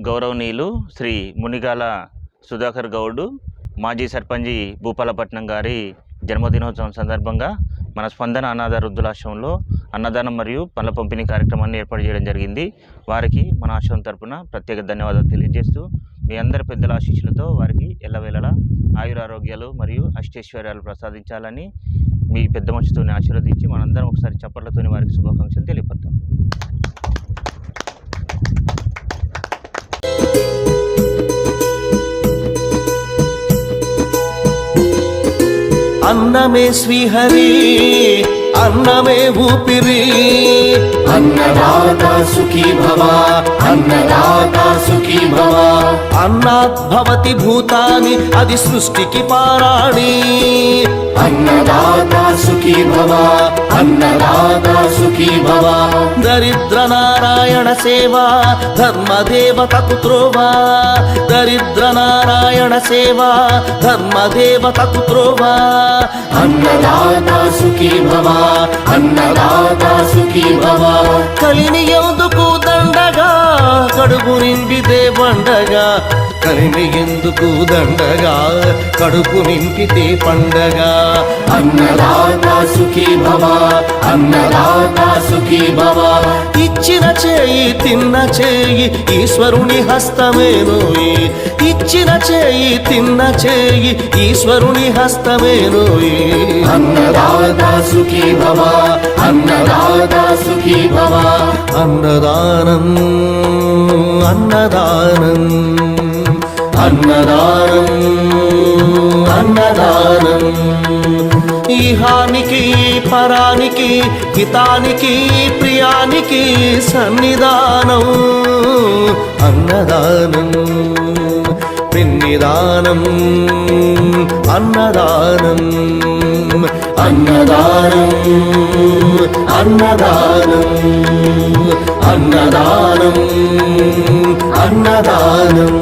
గౌరవనీయులు శ్రీ మునిగాల సుధాకర్ గౌడ్ మాజీ సర్పంచి భూపాలపట్నం గారి జన్మదినోత్సవం సందర్భంగా మన స్పందన అనాథ వృద్ధులాశ్రమంలో అన్నదానం మరియు పండ్ల పంపిణీ కార్యక్రమాన్ని ఏర్పాటు చేయడం జరిగింది. వారికి మన ఆశ్రమం తరపున ప్రత్యేక ధన్యవాదాలు తెలియజేస్తూ మీ అందరి పెద్దల ఆశీస్సులతో వారికి ఎల్లవేళలా ఆయురారోగ్యాలు మరియు అష్టైశ్వర్యాలు ప్రసాదించాలని మీ పెద్ద మనిషితోని ఆశీర్వదించి మనందరం ఒకసారి చప్పట్లతోని వారికి శుభాకాంక్షలు తెలియపడతాం. అన్నమే శ్రీహరి అన్నమే ఊపిరి అన్నదాత సుఖీ భవ అన్నదాత సుఖీ భవ అన్నాత్ భవతి భూతాని అది సృష్టికి పారాణి అన్నదాత సుఖీ భవ అన్నదాత సుఖీ భవ దరిద్ర నారాయణ సేవా ధర్మదేవతకు త్రోవా దరిద్ర నారాయణ సేవా ధర్మదేవతకు త్రోవా అన్నదాత సుఖీ భవ అన్నదాత సుఖీ భవ కలిని ఎందుకు దండగా కడుపు నింపితే పండగా కలిని ఎందుకు దండగా కడుపు నింపితే పండగ అన్నదాత సుఖీ భవ అన్నదాత సుఖీ భవ ఇచ్చిన చేయి తిన్న చేయి ఈశ్వరుని హస్తమేనోయి ఇచ్చిన చేయి తిన్న చేయి ఈశ్వరుని హస్తమేనోయి అన్నదాత సుఖీ భవ అన్నదాత సుఖీ భవ అన్నదానం అన్నదానం అన్నదానం అన్నదానం ఇహానికి పరానికి హితానికి ప్రియానికి సన్నిధానం అన్నదానం పిన్నిదానం అన్నదానం అన్నదానం అన్నదానం అన్నదానం అన్నదానం